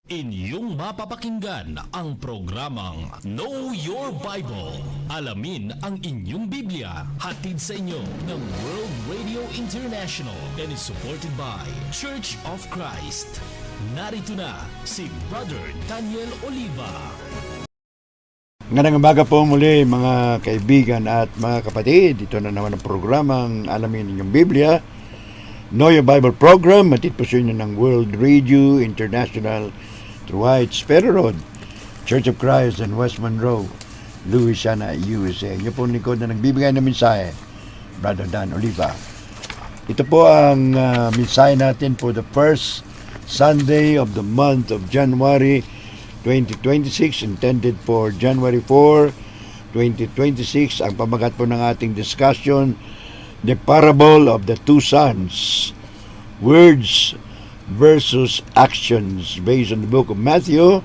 Inyong mapapakinggan ang programang Know Your Bible. Alamin ang inyong Biblia. Hatid sa inyo ng World Radio International and is supported by Church of Christ. Narito na si Brother Daniel Oliva. Ngayong umaga po muli mga kaibigan at mga kapatid. Ito na naman ang programang Alamin Inyong Biblia. Know Your Bible program. Matid po sa inyo ng World Radio International through White Sparrow Road, Church of Christ in West Monroe, Louisiana, USA. Iyo po likod na nagbibigay ng mensahe, Brother Dan Oliva. Ito po ang mensahe natin for the first Sunday of the month of January 2026, intended for January 4, 2026. Ang pamagat po ng ating discussion, the parable of the two sons, words versus actions, based on the book of Matthew,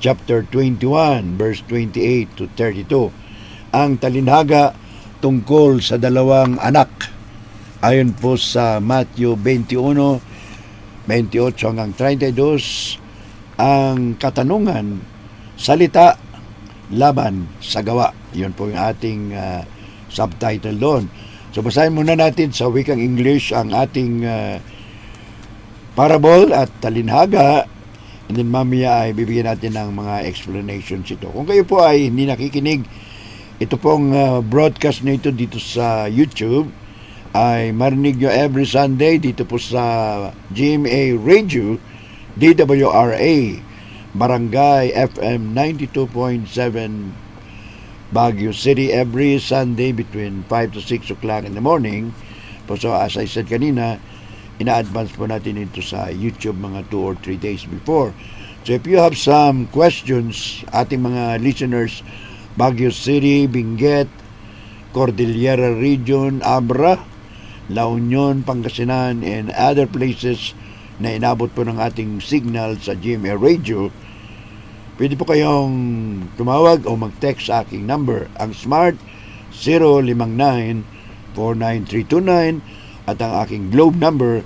chapter 21, verse 28 to 32. Ang talinhaga tungkol sa dalawang anak. Ayon po sa Matthew 21, 28 hanggang 32, ang katanungan, salita laban sa gawa. Yun po yung ating subtitle doon. So basahin muna natin sa wikang English ang ating parable at talinhaga, and then mamaya ay bibigyan natin ng mga explanations ito. Kung kayo po ay hindi nakikinig, ito pong broadcast na ito dito sa YouTube ay marinig nyo every Sunday dito po sa GMA Radio, DWRA, Barangay FM 92.7 Baguio City, every Sunday between 5 to 6 o'clock in the morning. So as I said kanina, ina-advance po natin ito sa YouTube mga 2 or 3 days before. So if you have some questions, ating mga listeners, Baguio City, Benguet, Cordillera Region, Abra, La Union, Pangasinan, and other places na inabot po ng ating signal sa GMA Radio, pwede po kayong tumawag o mag-text sa aking number. Ang Smart 059-49329 at ang aking Globe number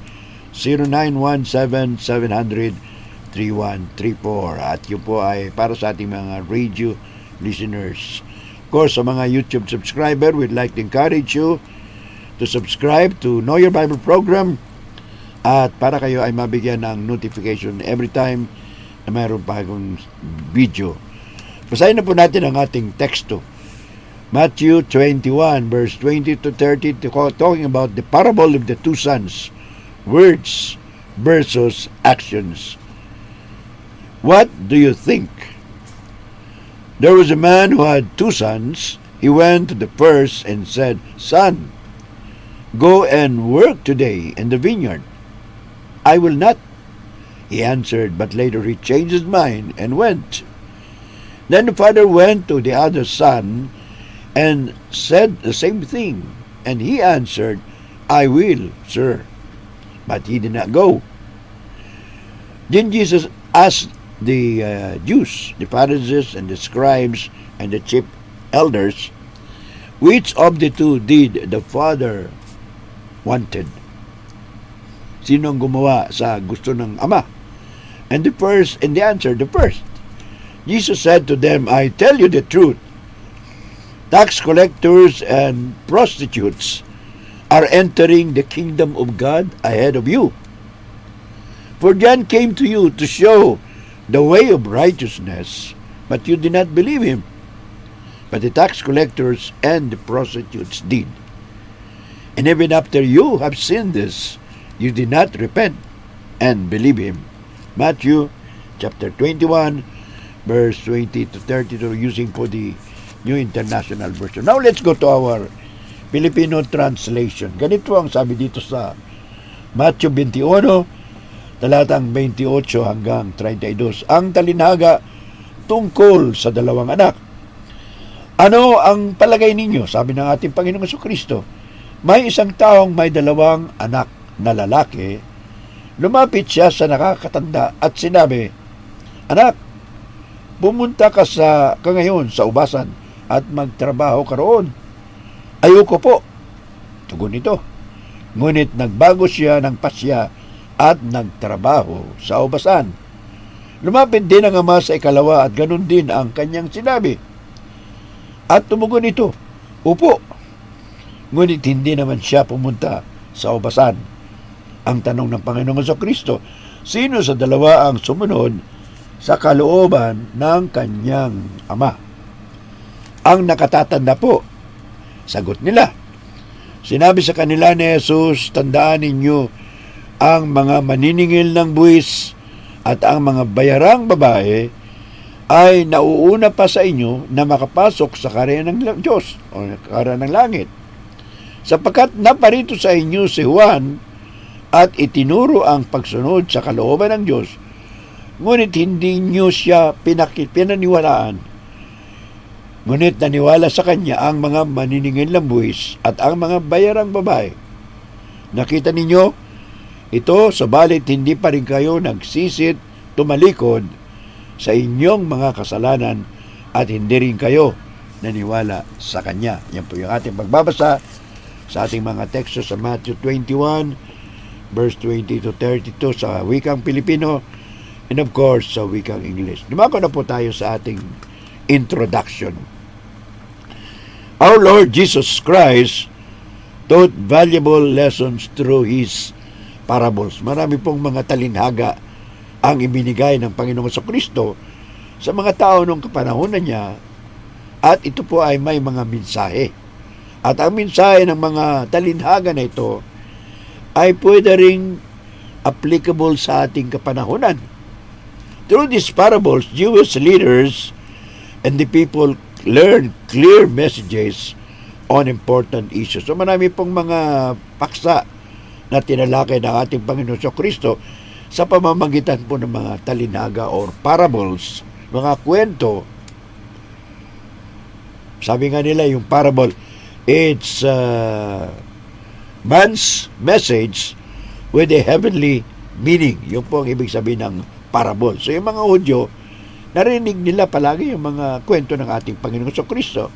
0917-700-3134. At yun po ay para sa ating mga radio listeners. Of course, sa mga YouTube subscriber, we'd like to encourage you to subscribe to Know Your Bible program at para kayo ay mabigyan ng notification every time na mayroon bagong video. Basahin na po natin ang ating teksto. Matthew 21, verse 20 to 30, talking about the parable of the two sons, words versus actions. What do you think? There was a man who had two sons. He went to the first and said, "Son, go and work today in the vineyard." "I will not," he answered, but later he changed his mind and went. Then the father went to the other son and said the same thing. And he answered, "I will, sir." But he did not go. Then Jesus asked the Jews, the Pharisees and the scribes and the chief elders, which of the two did the father wanted? Sino ang gumawa sa gusto ng ama? And they answered, the first. Jesus said to them, "I tell you the truth. Tax collectors and prostitutes are entering the kingdom of God ahead of you. For John came to you to show the way of righteousness, but you did not believe him. But the tax collectors and the prostitutes did. And even after you have seen this, you did not repent and believe him." Matthew chapter 21, verse 20 to 32, using for the New International Version. Now let's go to our Filipino translation. Ganito ang sabi dito sa Matthew 21, talatang 28 hanggang 32. Ang talinhaga tungkol sa dalawang anak. Ano ang palagay ninyo? Sabi ng ating Panginoong Jesucristo, may isang taong may dalawang anak na lalaki. Lumapit siya sa nakakatanda at sinabi, "Anak, pumunta ka ngayon sa ubasan at magtrabaho ka roon." "Ayoko po," tugon nito. Ngunit nagbago siya ng pasya at nagtrabaho sa ubasan. Lumapit din ang ama sa ikalawa at ganun din ang kanyang sinabi. At tumugon ito, upo. Ngunit hindi naman siya pumunta sa ubasan. Ang tanong ng Panginoong Kristo, sino sa dalawa ang sumunod sa kalooban ng kanyang ama? Ang nakatatanda po, sagot nila. Sinabi sa kanila ni Jesus, tandaan ninyo ang mga maniningil ng buwis at ang mga bayarang babae ay nauuna pa sa inyo na makapasok sa karya ng Diyos o karya ng langit. Sapagkat naparito sa inyo si Juan at itinuro ang pagsunod sa kalooban ng Diyos, ngunit hindi nyo siya pinaniwalaan. Ngunit naniwala sa kanya ang mga maniningil ng buwis at ang mga bayarang babae. Nakita ninyo, ito, sabalit hindi pa rin kayo nagsisit, tumalikod sa inyong mga kasalanan at hindi rin kayo naniwala sa Kanya. Yan po yung ating pagbabasa sa ating mga teksto sa Matthew 21, verse 20 to 32 sa wikang Pilipino and of course sa wikang English. Dumako na po tayo sa ating introduction. Our Lord Jesus Christ taught valuable lessons through His parables. Marami pong mga talinhaga ang ibinigay ng Panginoong Kristo sa mga tao nung kapanahonan niya at ito po ay may mga mensahe. At ang mensahe ng mga talinhaga na ito ay pwede ring applicable sa ating kapanahonan. Through these parables, Jewish leaders and the people learn clear messages on important issues. So marami pong mga paksa na tinalakay ng ating Panginoon Kristo sa pamamagitan po ng mga talinhaga or parables, mga kwento. Sabi nga nila yung parable, it's man's message with a heavenly meaning. Yung po ang ibig sabihin ng parable. So yung mga Hudyo, narinig nila palagi yung mga kwento ng ating Panginoon Kristo.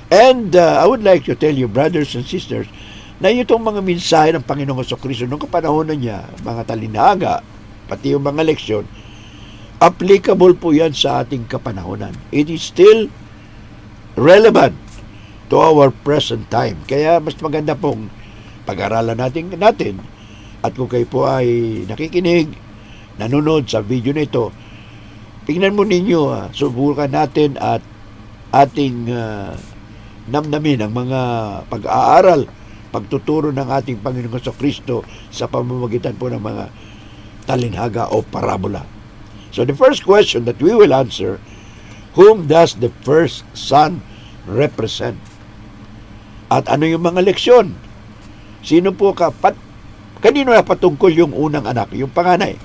And I would like to tell you, brothers and sisters, na itong mga mensahe ng Panginoong Kristo noong kapanahonan niya, mga talinhaga, pati yung mga leksyon, applicable po yan sa ating kapanahonan. It is still relevant to our present time. Kaya mas maganda pong pag-aralan natin. At kung kayo po ay nakikinig, nanonood sa video na ito, tingnan mo ninyo, subukan natin at ating namnamin ang mga pag-aaral, pagtuturo ng ating Panginoong Kristo sa pamamagitan po ng mga talinhaga o parabola. So the first question that we will answer, whom does the first son represent? At ano yung mga leksyon? Sino po kanino na patungkol yung unang anak, yung panganay?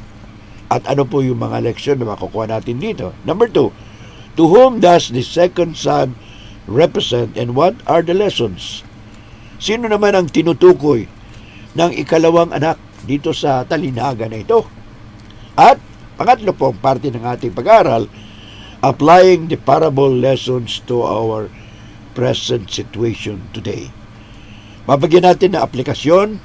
At ano po yung mga leksyon na makukuha natin dito? Number 2, to whom does the second son represent and what are the lessons? Sino naman ang tinutukoy ng ikalawang anak dito sa talinhaga na ito? At pangatlo pong parte ng ating pag-aaral, applying the parable lessons to our present situation today. Mabagyan natin na aplikasyon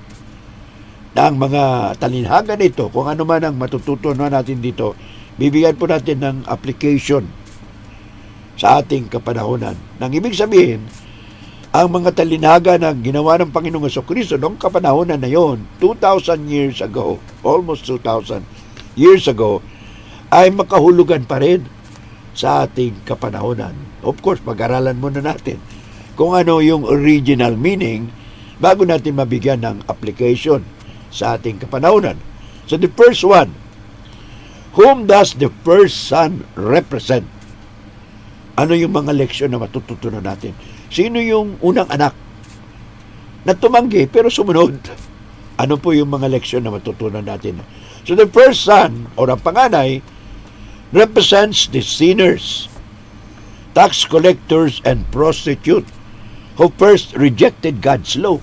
ng mga talinhaga na ito. Kung ano man ang matututunan natin dito, bibigyan po natin ng application sa ating kapanahonan. Nang ibig sabihin, ang mga talinhaga na ginawa ng Panginoong Kristo noong kapanahonan na yon, 2,000 years ago, almost 2,000 years ago, ay makahulugan pa rin sa ating kapanahonan. Of course, pag-aralan muna natin kung ano yung original meaning bago natin mabigyan ng application sa ating kapanahonan. So the first one, whom does the first son represent? Ano yung mga leksyon na matututunan natin? Sino yung unang anak na tumanggi pero sumunod? Ano po yung mga leksyon na matutunan natin? So the first son, o ang panganay, represents the sinners, tax collectors, and prostitute who first rejected God's law.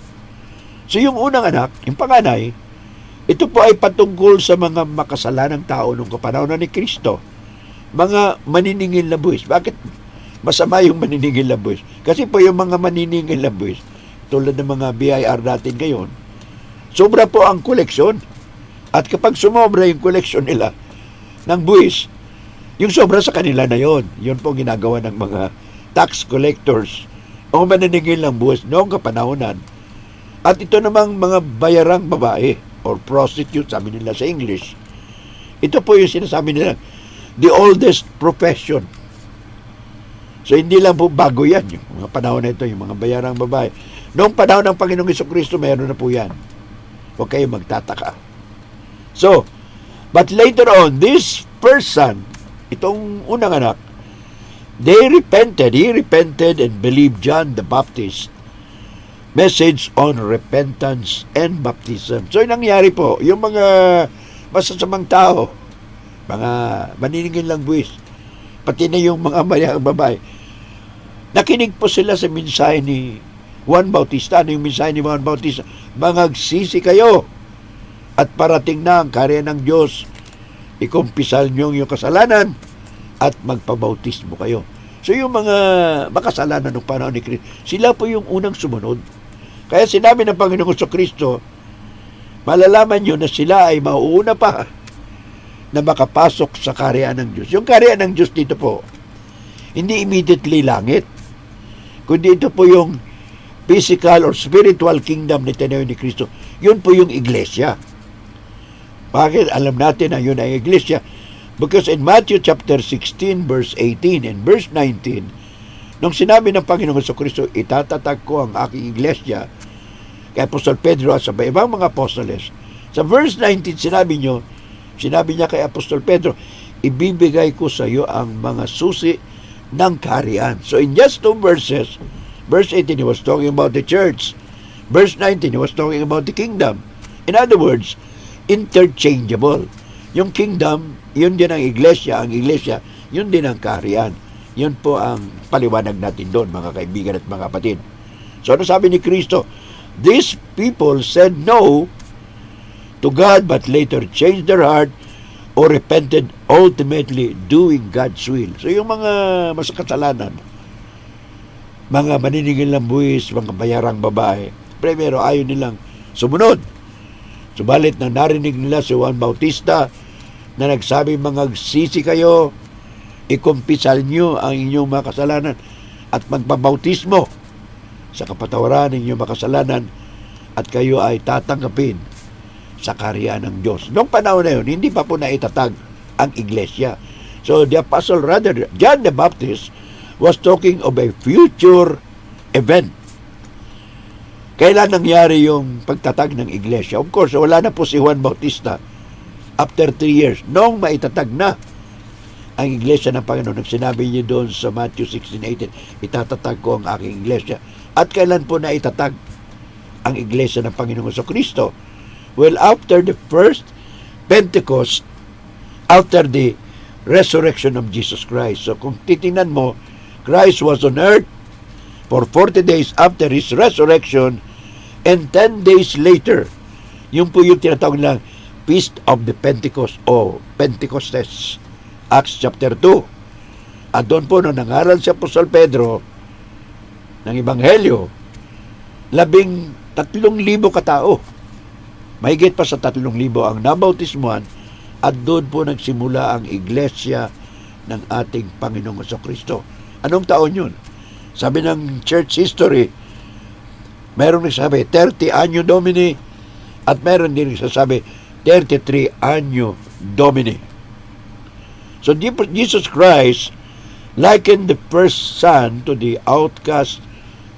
So yung unang anak, yung panganay, ito po ay patungkol sa mga makasalanang tao nung kapanahonan ni Kristo. Mga maniningil na buwis. Bakit masama yung maniningil na buwis? Kasi po yung mga maniningil na buwis, tulad ng mga BIR natin ngayon, sobra po ang koleksyon. At kapag sumobra yung koleksyon nila, ng buwis, yung sobra sa kanila na yon. Yun po ginagawa ng mga tax collectors o mananingil ng buwis noong kapanahonan. At ito namang mga bayarang babae or prostitute, sabi nila sa English. Ito po yung sinasabi nila, the oldest profession. So, hindi lang po bago yan. Yung mga panahon na ito, yung mga bayarang babae. Noong panahon ng Panginoong Jesucristo, mayroon na po yan. Huwag kayo magtataka. So, but later on, this person, itong unang anak, he repented and believed John the Baptist message on repentance and baptism. So, yung nangyari po, yung mga masasamang tao, mga maniningil lang buwis, pati na yung mga bayang babae, nakinig po sila sa mensahe ni Juan Bautista. Ano yung mensahe ni Juan Bautista? Mangagsisi kayo at parating na ang kaharian ng Diyos. Ikumpisal niyo yung kasalanan at magpabautismo kayo. So yung mga makasalanan ng panahon ni Kristo, sila po yung unang sumunod. Kaya sinabi ng Panginoong Jesucristo, malalaman nyo na sila ay mauuna pa na makapasok sa kaharian ng Diyos. Yung kaharian ng Diyos dito po, hindi immediately langit, kundi ito po yung physical or spiritual kingdom na tinayo ni Kristo. Yun po yung iglesia. Bakit? Alam natin na yun ay iglesia. Because in Matthew chapter 16, verse 18 and verse 19, nung sinabi ng Panginoong Jesucristo, itatatag ko ang aking iglesia kay Apostol Pedro at sa ibang mga apostoles. Sa verse 19, sinabi niya kay Apostol Pedro, ibibigay ko sa iyo ang mga susi ng kaharian. So in just two verses, verse 18, he was talking about the church. Verse 19, he was talking about the kingdom. In other words, interchangeable. Yung kingdom, yun din ang iglesia. Ang iglesia, yun din ang kaharian. Yun po ang paliwanag natin doon, mga kaibigan at mga kapatid. So ano sabi ni Kristo? These people said no to God but later changed their heart or repented, ultimately doing God's will. So yung mga masakasalanan, mga maniningil ng buwis, mga bayarang babae, primero ayaw nilang sumunod. Subalit na narinig nila si Juan Bautista na nagsabi, mangagsisi kayo, ikumpisal nyo ang inyong mga kasalanan at magpabautismo sa kapatawaran ng inyong mga kasalanan at kayo ay tatanggapin sa kaharian ng Diyos. Noong panahon na yun, hindi pa po naitatag ang iglesia. So the apostle, rather, John the Baptist was talking of a future event. Kailan nangyari yung pagtatag ng iglesia? Of course, wala na po si Juan Bautista after 3 years. Noong maitatag na ang iglesia ng Panginoon, sinabi niya doon sa Matthew 16:18, itatatag ko ang aking iglesia. At kailan po na itatag ang iglesia ng Panginoong Jesucristo? Well, after the first Pentecost, after the resurrection of Jesus Christ. So kung titingnan mo, Christ was on earth for 40 days after His resurrection, and 10 days later, yung po yung tinatawag lang Feast of the Pentecost o Pentecostes, Acts chapter 2. At doon po, nung nangaral si Apostol Pedro ng Ebanghelyo, 13,000 katao. Mahigit pa sa 3,000 ang nabautismuhan, at doon po nagsimula ang iglesia ng ating Panginoong Jesucristo. Anong taon yun? Sabi ng church history, mayroong nagsasabi 30 Anno Domini at mayroon din nagsasabi 33 Anno Domini. So Jesus Christ likened the first son to the outcast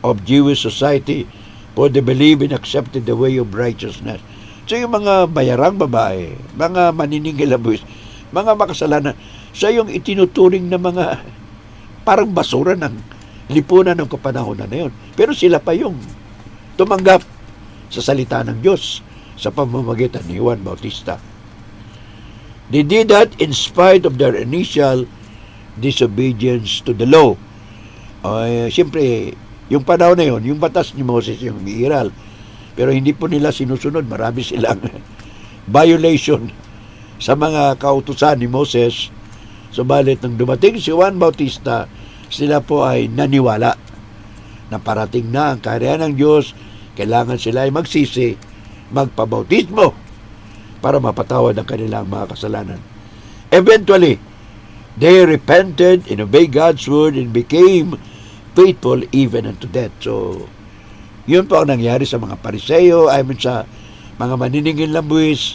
of Jewish society, for they believe and accepted the way of righteousness. So yung mga bayarang babae, mga maniningil na buwis, mga makasalanan, siya yung itinuturing na mga parang basura ng lipunan ng kapanahonan na yun. Pero sila pa yung tumanggap sa salita ng Diyos sa pamamagitan ni Juan Bautista. They did that in spite of their initial disobedience to the law. Siyempre, yung panahon na yun, yung batas ni Moses yung umiiral. Pero hindi po nila sinusunod. Marami silang violation sa mga kautusan ni Moses. Subalit nang dumating si Juan Bautista, sila po ay naniwala na parating na ang kaharian ng Diyos. Kailangan sila ay magsisi, magpabautismo para mapatawad ang kanilang mga kasalanan. Eventually, they repented and obeyed God's word and became faithful even unto death. So, yun po ang nangyari sa mga Pariseo, sa mga maniningil na buwis,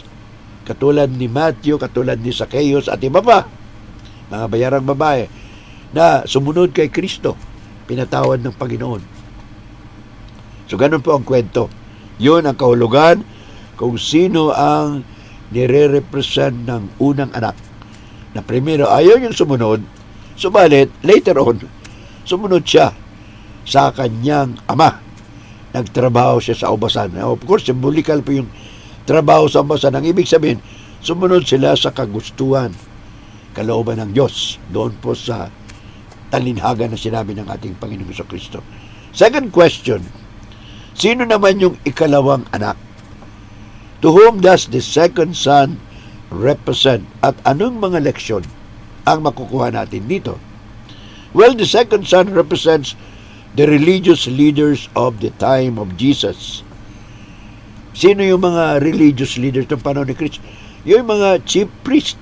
katulad ni Matthew, katulad ni Zacchaeus, at iba pa, mga bayarang babae, na sumunod kay Kristo, pinatawad ng Panginoon. So, ganun po ang kwento. Yun ang kahulugan kung sino ang nire-represent ng unang anak. Na primero, ayaw yung sumunod, subalit, later on, sumunod siya sa kanyang ama. Nagtrabaho siya sa ubasan. Of course, symbolical po yung trabaho sa ubasan. Ang ibig sabihin, sumunod sila sa kagustuhan, kalooban ng Diyos. Doon po sa talinhaga na sinabi ng ating Panginoong Jesucristo. Second question, sino naman yung ikalawang anak? To whom does the second son represent? At anong mga leksyon ang makukuha natin dito? Well, the second son represents the religious leaders of the time of Jesus. Sino yung mga religious leaders ng panahon ni Kristo? Yung mga chief priest,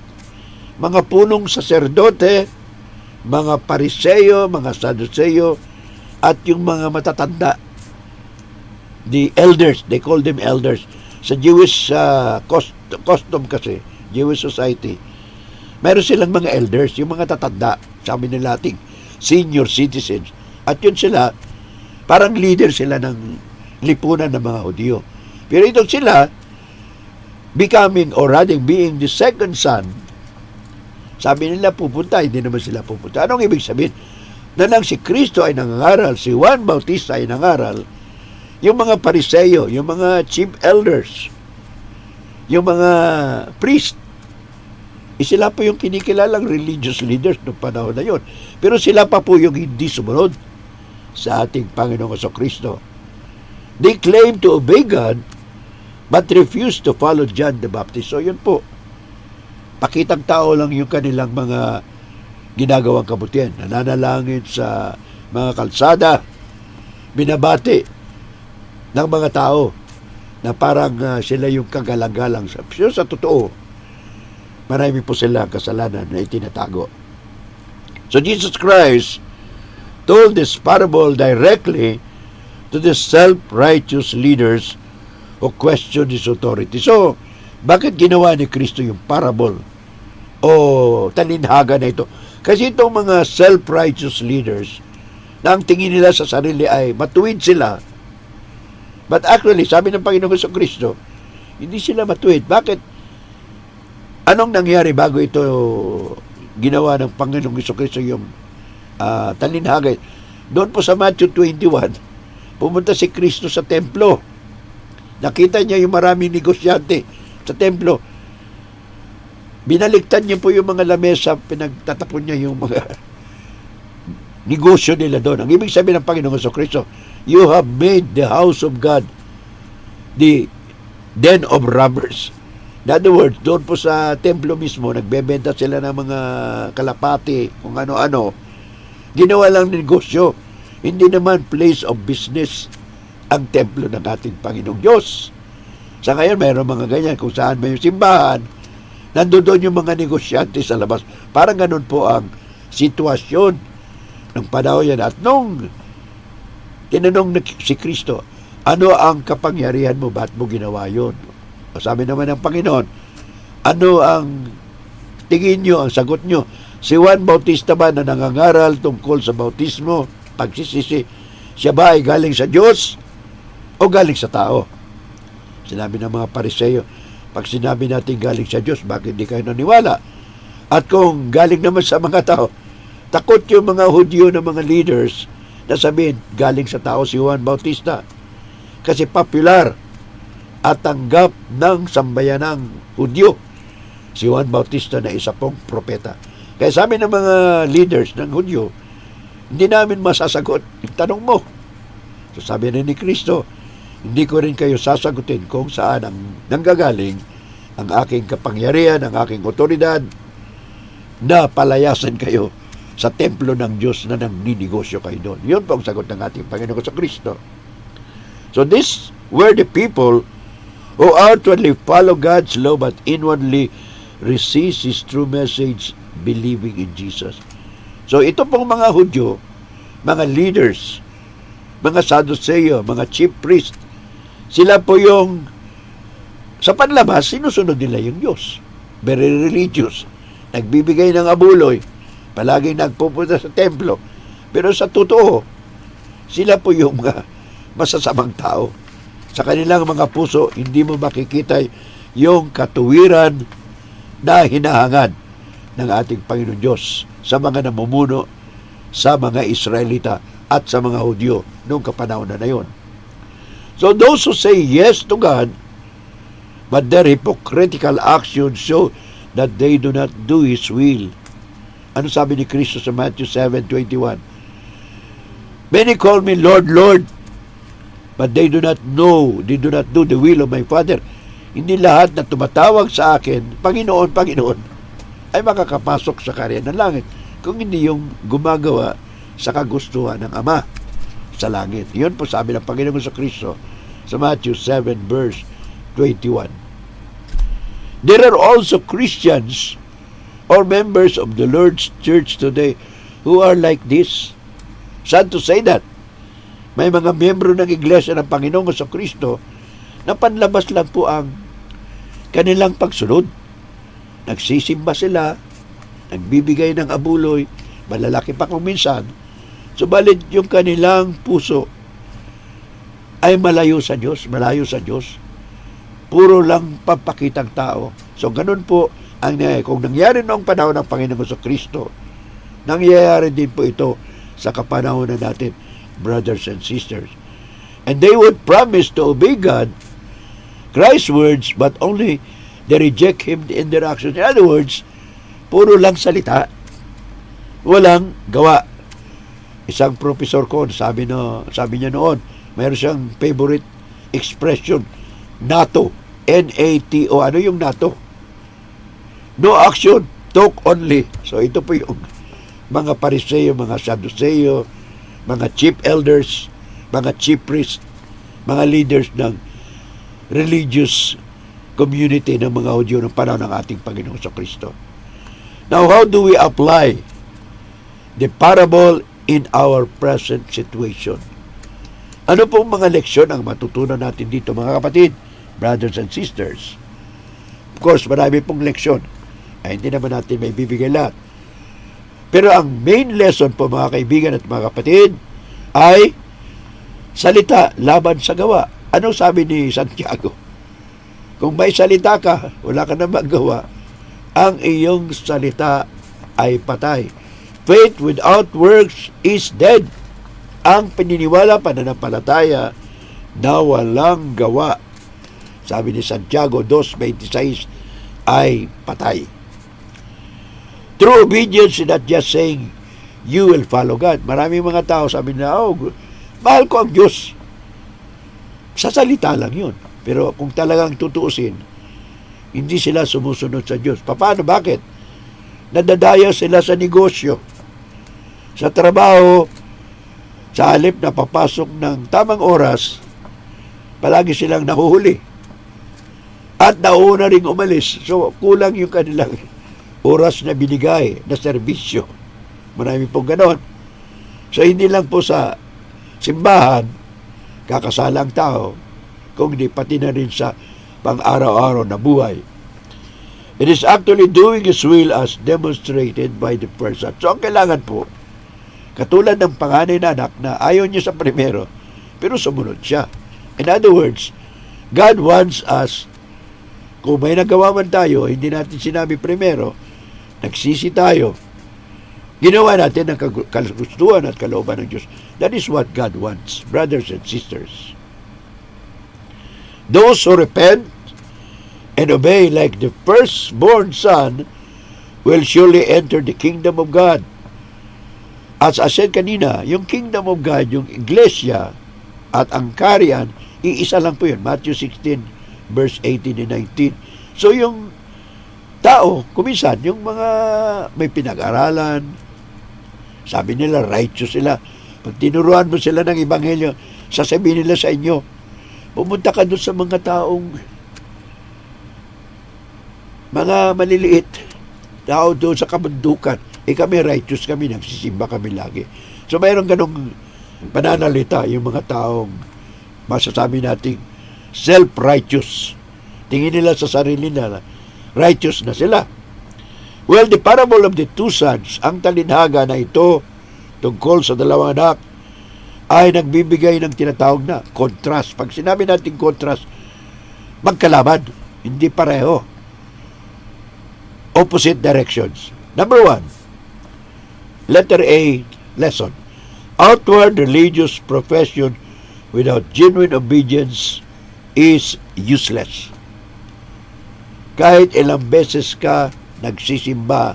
mga punong saserdote, mga Pariseo, mga Sadduceo, at yung mga matatanda. The elders, they call them elders. Sa Jewish custom kasi, Jewish society, meron silang mga elders, yung mga tatanda, sabi nila ating senior citizens. At yun sila, parang leader sila ng lipunan ng mga Hudyo. Pero itong sila, becoming or rather being the second son, sabi nila pupunta, hindi naman sila pupunta. Anong ibig sabihin? Na nang si Kristo ay nangangaral, si Juan Bautista ay nangaral, yung mga Pariseo, yung mga chief elders, yung mga priest, sila po yung kinikilalang religious leaders noong panahon na yun. Pero sila pa po yung hindi sumunod sa ating Panginoong Jesucristo. They claim to obey God, but refuse to follow John the Baptist. So yun po, pakitang tao lang yung kanilang mga ginagawang kabutihan. Nananalangin sa mga kalsada, binabati ng mga tao na parang sila yung kagalang-galang. Sa totoo, marami po sila kasalanan na itinatago. So Jesus Christ told this parable directly to the self-righteous leaders who question His authority. So, bakit ginawa ni Kristo yung parable o talinhaga na ito? Kasi itong mga self-righteous leaders na ang tingin nila sa sarili ay matuwid sila. But actually, sabi ng Panginoong Jesucristo, hindi sila matuwid. Bakit? Anong nangyari bago ito ginawa ng Panginoong Jesucristo yung talinhaga? Doon po sa Matthew 21, pumunta si Kristo sa templo. Nakita niya yung maraming negosyante sa templo. Binaligtad niya po yung mga lamesa, pinagtatapon niya yung mga negosyo nila doon. Ang ibig sabihin ng Panginoong Jesucristo, you have made the house of God the den of robbers. In other words, doon po sa templo mismo, nagbebenta sila ng mga kalapati, kung ano-ano. Ginawa lang negosyo. Hindi naman place of business ang templo ng ating Panginoong Diyos. Sa ngayon, mayroon mga ganyan. Kung saan may simbahan, nandoon yung mga negosyante sa labas. Parang ganun po ang sitwasyon ng panahon yan. At nung tinanong si Kristo, ano ang kapangyarihan mo? Ba't mo ginawa yun? Sabi naman ng Panginoon, ano ang tingin nyo, ang sagot nyo? Si Juan Bautista ba na nangangaral tungkol sa bautismo, pagsisisi, siya ba ay galing sa Diyos o galing sa tao? Sinabi ng mga Pariseo, pag sinabi natin galing sa Diyos, bakit di kayo naniwala? At kung galing naman sa mga tao, takot yung mga Hudyo na mga leaders na sabihin, galing sa tao si Juan Bautista. Kasi popular at tanggap ng sambayanang Hudyo si Juan Bautista na isa pong propeta. Kaya sabi ng mga leaders ng Hudyo, hindi namin masasagot yung tanong mo. So sabi rin ni Kristo, hindi ko rin kayo sasagutin kung saan ang nanggagaling ang aking kapangyarihan, ang aking otoridad na palayasan kayo sa templo ng Diyos na nagninegosyo kayo doon. Yun po ang sagot ng ating Panginoon sa Kristo. So these were the people who outwardly follow God's law but inwardly resist His true message, believing in Jesus. So ito pong mga Hudyo, mga leaders, mga Sadduceo, mga chief priest, sila po yung sa panlabas, sinusunod nila yung Diyos. Very religious. Nagbibigay ng abuloy. Palaging nagpupunta sa templo. Pero sa totoo, sila po yung masasamang tao. Sa kanilang mga puso, hindi mo makikita yung katuwiran na hinahangad ng ating Panginoon Diyos sa mga namumuno, sa mga Israelita at sa mga Hudyo noong kapanahon na yon. So those who say yes to God, but their hypocritical actions show that they do not do His will. Ano sabi ni Kristo sa Matthew 7:21? Many call me Lord, Lord, but they do not do the will of my Father. Hindi lahat na tumatawag sa akin, Panginoon, Panginoon, ay makakapasok sa karya ng langit kung hindi yung gumagawa sa kagustuhan ng Ama sa langit. Yun po sabi ng Panginoon sa Kristo sa Matthew 7 verse 21. There are also Christians or members of the Lord's Church today who are like this. Sad to say that. May mga miyembro ng Iglesia ng Panginoon sa Kristo na panlabas lang po ang kanilang pagsunod. Nagsisimba sila, nagbibigay ng abuloy, malalaki pa kung minsan, subalit yung kanilang puso ay malayo sa Diyos. Puro lang papakitang tao. So, ganun po ang nangyayari. Kung nangyari noong panahon ng Panginoon sa Kristo, nangyayari din po ito sa kapanahonan natin, brothers and sisters. And they would promise to obey God, Christ's words, but only they reject Him in their actions. In other words, puro lang salita, walang gawa. Isang professor ko, sabi niya noon, mayroon siyang favorite expression, NATO, N-A-T-O. Ano yung NATO? No action, talk only. So ito po yung mga Pariseo, mga Sadduceo, mga chief elders, mga chief priests, mga leaders ng religious community ng mga Hudyo ng panahon ng ating Panginoon sa Kristo. Now, how do we apply the parable in our present situation? Ano pong mga leksyon ang matutunan natin dito, mga kapatid, brothers and sisters? Of course, marami pong leksyon. Ay, hindi naman natin may bibigay lahat. Pero ang main lesson po, mga kaibigan at mga kapatid, ay salita laban sa gawa. Ano sabi ni Santiago? Kung may salita ka, wala ka na magawa, ang iyong salita ay patay. Faith without works is dead. Ang paniniwala, pananampalataya na walang gawa, sabi ni Santiago 2:26, ay patay. True obedience is not just saying you will follow God. Maraming mga tao sabi na, mahal ko ang Diyos. Sa salita lang yun. Pero kung talagang tutuusin, hindi sila sumusunod sa Diyos. Paano? Bakit? Nadadaya sila sa negosyo, sa trabaho, sa halip na papasok ng tamang oras, palagi silang nahuhuli. At nauna ring umalis. So, kulang yung kanilang oras na binigay na serbisyo. Marami pong ganon. So, hindi lang po sa simbahan, kakasala ang tao, kung di pati na rin sa pang-araw-araw na buhay. It is actually doing His will as demonstrated by the person. So, ang kailangan po, katulad ng panganay na anak na ayaw niya sa primero, pero sumunod siya. In other words, God wants us, kung may nagawa man tayo, hindi natin sinabi primero, nagsisi tayo, ginawa natin ang kagustuhan at kalooban ng Diyos. That is what God wants, brothers and sisters. Those who repent and obey like the firstborn son will surely enter the kingdom of God. As I said kanina, yung kingdom of God, yung iglesia at ang kaharian, iisa lang po yun. Matthew 16, verse 18 and 19. So yung tao, kuminsan, yung mga may pinag-aralan, sabi nila, righteous sila. Pag tinuruan mo sila ng ebanghelyo, sasabihin nila sa inyo, pumunta ka doon sa mga taong mga maliliit, tao doon sa kabundukan, kami righteous kami, nagsisimba kami lagi. So mayroon ganong pananalita yung mga taong masasabi nating self-righteous. Tingin nila sa sarili na righteous na sila. Well, the parable of the two sons, ang talinhaga na ito tungkol sa dalawang anak, ay nagbibigay ng tinatawag na contrast. Pag sinabi natin contrast, magkalaban, hindi pareho. Opposite directions. Number 1, letter A, lesson. Outward religious profession without genuine obedience is useless. Kahit ilang beses ka nagsisimba,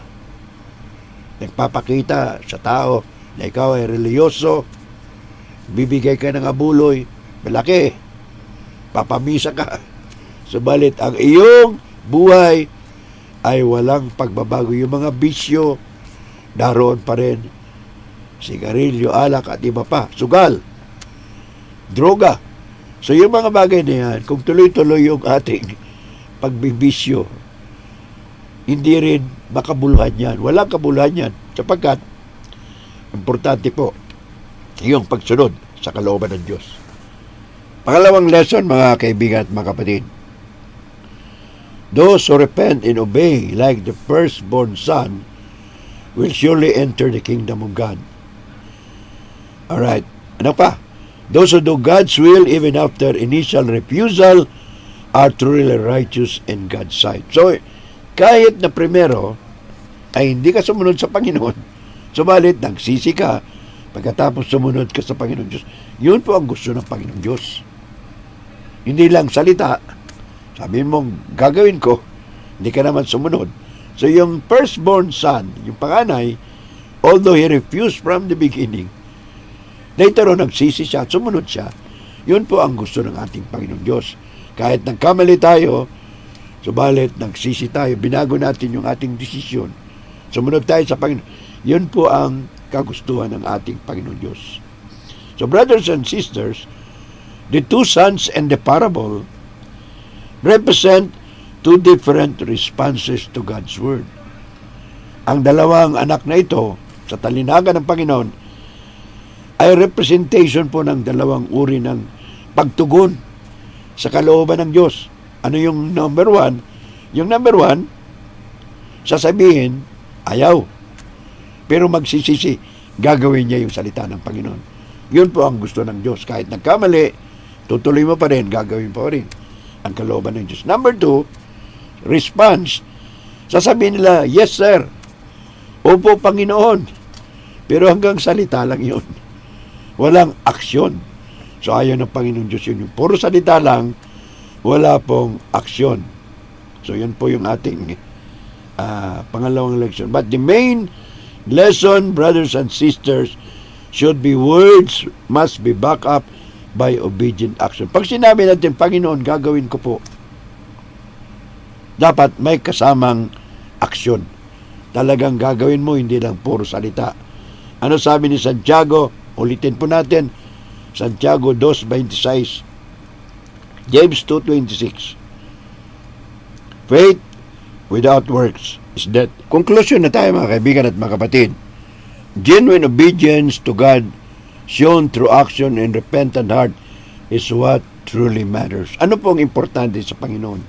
nagpapakita sa tao na ikaw ay reliyoso, bibigay ka ng abuloy, malaki, papamisa ka, subalit ang iyong buhay ay walang pagbabago. Yung mga bisyo, daroon pa rin. Sigarilyo, alak at iba pa. Sugal, droga. So yung mga bagay na yan, kung tuloy-tuloy yung ating pagbibisyo, hindi rin makabuluhan yan. Walang kabuluhan yan. Sapagkat, importante po, yung pagsunod sa kalooban ng Diyos. Pangalawang lesson, mga kaibigan at mga kapatid. Those who repent and obey like the firstborn son will surely enter the kingdom of God. Alright. Ano pa? Those who do God's will even after initial refusal are truly righteous in God's sight. So, kahit na primero ay hindi ka sumunod sa Panginoon, subalit nagsisi ka pagkatapos sumunod ka sa Panginoon Diyos. Yun po ang gusto ng Panginoon Diyos. Hindi lang salita, sabi mong gagawin ko, hindi ka naman sumunod. So yung firstborn son, yung panganay, although he refused from the beginning, later on nagsisi siya at sumunod siya. Yun po ang gusto ng ating Panginoon Diyos. Kahit nagkamali tayo, subalit nagsisi tayo, binago natin yung ating desisyon, sumunod tayo sa Panginoon. Yun po ang kagustuhan ng ating Panginoon Diyos. So brothers and sisters, the two sons and the parable represent two different responses to God's Word. Ang dalawang anak na ito, sa talinaga ng Panginoon, ay representation po ng dalawang uri ng pagtugon sa kalooban ng Diyos. Ano yung number 1? Yung number 1, sasabihin, ayaw. Pero magsisisi, gagawin niya yung salita ng Panginoon. Yun po ang gusto ng Diyos. Kahit nagkamali, tutuloy mo pa rin, gagawin pa rin ang kalooban ng Diyos. Number 2, response. Sasabihin nila, yes sir, opo Panginoon. Pero hanggang salita lang yun. Walang aksyon. So ayaw ng Panginoon Diyos yun. Yung puro salita lang, wala pong aksyon. So yun po yung ating pangalawang lesson. But the main lesson, brothers and sisters, should be words must be backed up by obedient action. Pag sinabi natin, Panginoon, gagawin ko po, dapat may kasamang aksyon. Talagang gagawin mo, hindi lang puro salita. Ano sabi ni Santiago? Ulitin po natin, Santiago 2:26, James 2:26. Faith without works is dead. Conclusion na tayo mga kaibigan at mga kapatid. Genuine obedience to God shown through action and repentant heart is what truly matters. Ano pong importante sa Panginoon?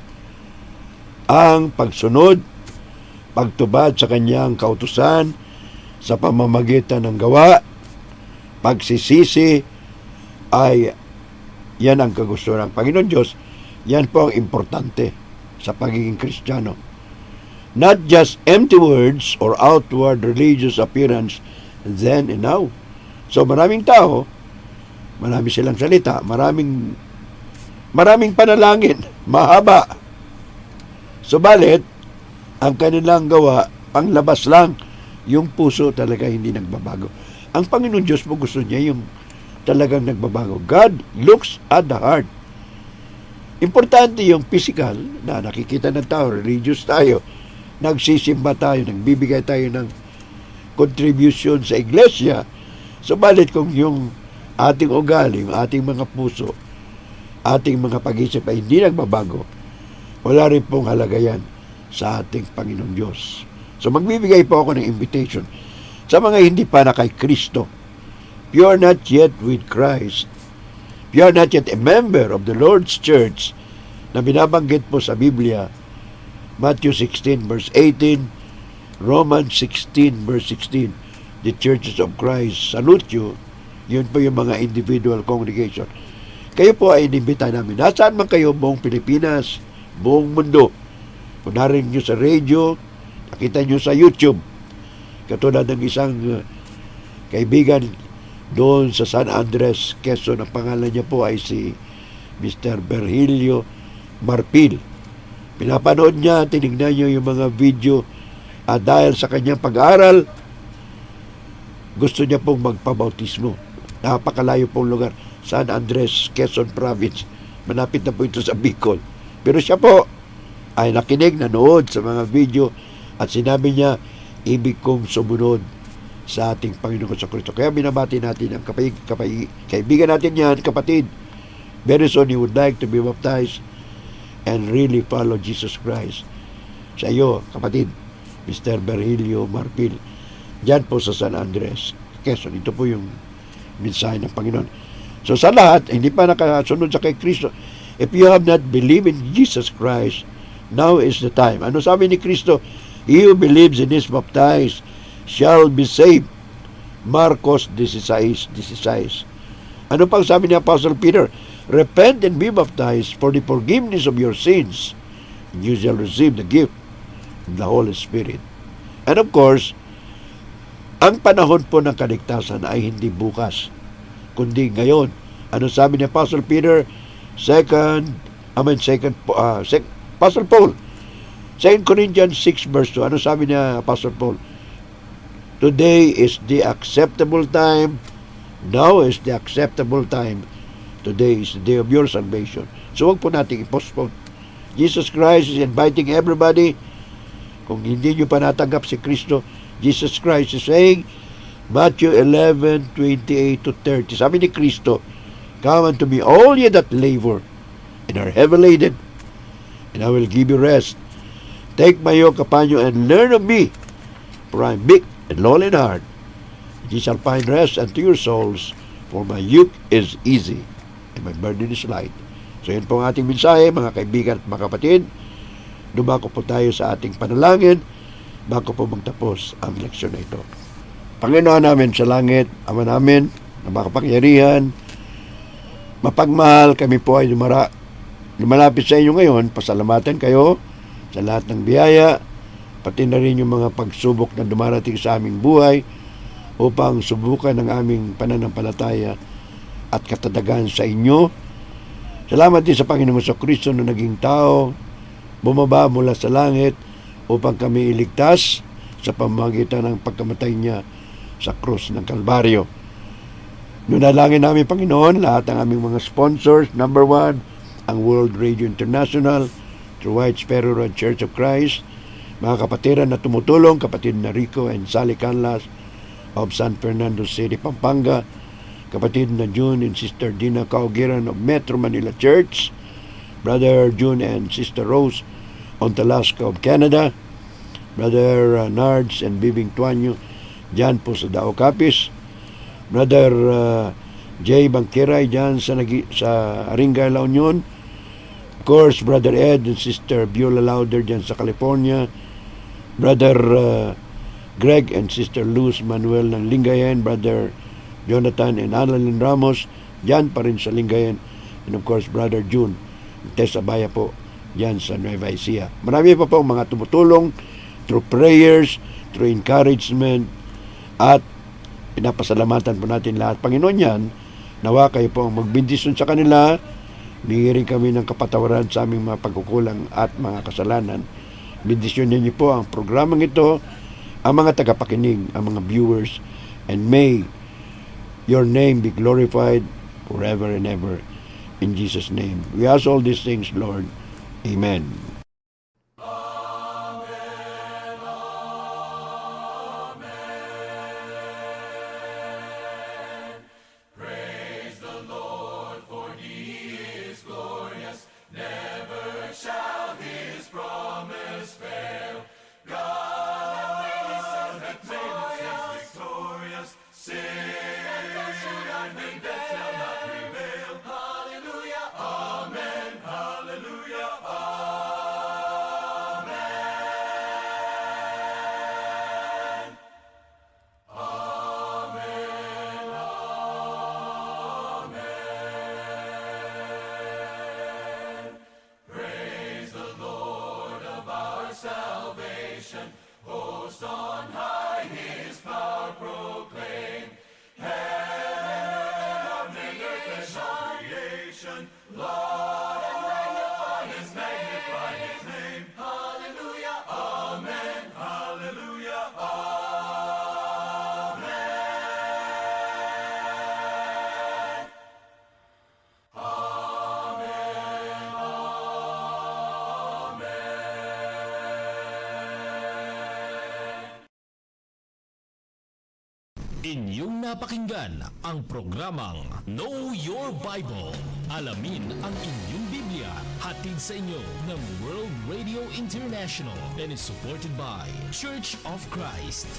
Ang pagsunod, pagtubad sa kanyang kautusan sa pamamagitan ng gawa, pagsisisi, ay yan ang kagustuhan ng Panginoon Diyos. Yan po ang importante sa pagiging Kristiyano. Not just empty words or outward religious appearance then and now. So maraming tao, marami silang salita, maraming panalangin, mahaba. Subalit, ang kanilang gawa, panglabas lang, yung puso talaga hindi nagbabago. Ang Panginoon Diyos po gusto niya yung talagang nagbabago. God looks at the heart. Importante yung physical na nakikita ng tao, religious tayo, nagsisimba tayo, nagbibigay tayo ng contribution sa iglesia. Subalit kung yung ating ugali, yung ating mga puso, ating mga pag-isip ay hindi nagbabago, wala rin pong halaga yan sa ating Panginoong Diyos. So magbibigay po ako ng invitation sa mga hindi pa na kay Kristo. If you are not yet with Christ, if you are not yet a member of the Lord's Church na binabanggit po sa Biblia, Matthew 16 verse 18, Romans 16 verse 16, the churches of Christ salute you. Yun po yung mga individual congregation. Kayo po ay inimbita namin. Nasaan man kayo, buong Pilipinas, buong mundo. Kung narinig nyo sa radio, nakita nyo sa YouTube. Katulad ng isang kaibigan doon sa San Andres, Quezon, ang pangalan niya po ay si Mr. Virgilio Marpil. Pinapanood niya, tinignan niyo yung mga video at dahil sa kanyang pag-aaral, gusto niya pong magpabautismo. Napakalayo pong lugar. San Andres, Quezon Province. Malapit na po ito sa Bicol. Pero siya po ay nakinig, nanood sa mga video at sinabi niya, ibig kong sumunod sa ating Panginoon sa Kristo. Kaya binabati natin ang kaibigan natin yan, kapatid. Very soon, you would like to be baptized and really follow Jesus Christ. Sa iyo, kapatid, Mr. Virgilio Marpil, dyan po sa San Andres, Quezon. Ito po yung mensahe ng Panginoon. So sa lahat, hindi pa nakasunod sa kay Kristo, if you have not believed in Jesus Christ, now is the time. Ano sabi ni Kristo? He who believes and is baptized shall be saved. Marcos 16:16. Ano pang sabi ni Apostle Peter? Repent and be baptized for the forgiveness of your sins, and you shall receive the gift of the Holy Spirit. And of course, ang panahon po ng kaligtasan ay hindi bukas, kundi ngayon. Ano sabi ni Apostle Peter? Apostle Paul, 2 Corinthians 6 verse 2. Ano sabi ni Apostle Paul? Today is the acceptable time. Now is the acceptable time. Today is the day of your salvation. So huwag po natin i-postpone. Jesus Christ is inviting everybody. Kung hindi nyo pa natanggap si Kristo, Jesus Christ is saying, Matthew 11:28-30. Sabi ni Kristo, come unto me, all ye that labor and are heavy laden, and I will give you rest. Take my yoke upon you and learn of me, for I am meek and lowly in heart. Ye shall find rest unto your souls, for my yoke is easy and my burden is light. So yun po ang ating mensahe, mga kaibigan at mga kapatid. Dumako po tayo sa ating panalangin bago po magtapos ang leksyon na ito. Panginoon namin sa langit, Ama namin, na makapangyarihan, mapagmahal, kami po ay lumalapit sa inyo ngayon. Pasalamatan kayo sa lahat ng biyaya, pati na rin yung mga pagsubok na dumarating sa aming buhay upang subukan ang aming pananampalataya at katadagan sa inyo. Salamat din sa Panginoon sa Kristo na naging tao, bumaba mula sa langit upang kami iligtas sa pamamagitan ng pagkamatay niya sa krus ng Kalbaryo. Nunalangin namin, Panginoon, lahat ng aming mga sponsors. Number 1, ang World Radio International, through White Sparrow Road Church of Christ, mga kapatiran na tumutulong, kapatid na Rico and Sally Canlas of San Fernando City, Pampanga, kapatid na June and Sister Dina Kaugiran of Metro Manila Church, Brother June and Sister Rose Ontalasca of Canada, Brother Nards and Bibing Tuanyo dyan po sa Dao Capiz, Brother Jay Bangkiray dyan sa Aringay, La Union, of course Brother Ed and Sister Beulah Lauder dyan sa California, Brother Greg and Sister Luz Manuel ng Lingayen, Brother Jonathan and Annalyn Ramos dyan pa rin sa Lingayen, and of course Brother June Tessa Baya po dyan sa Nueva Ecija. Marami pa po mga tumutulong through prayers, through encouragement, at pinapasalamatan po natin lahat. Panginoon yan, nawa kayo po ang magbindisyon sa kanila. Bigyan rin kami ng kapatawaran sa aming mga pagkukulang at mga kasalanan. Bindisyon niyo po ang programang ito, ang mga tagapakinig, ang mga viewers, and may your name be glorified forever and ever. In Jesus' name. We ask all these things, Lord. Amen. Never shall his promise fail. Inyong napakinggan ang programang Know Your Bible. Alamin ang inyong Biblia. Hatid sa inyo ng World Radio International and is supported by Church of Christ.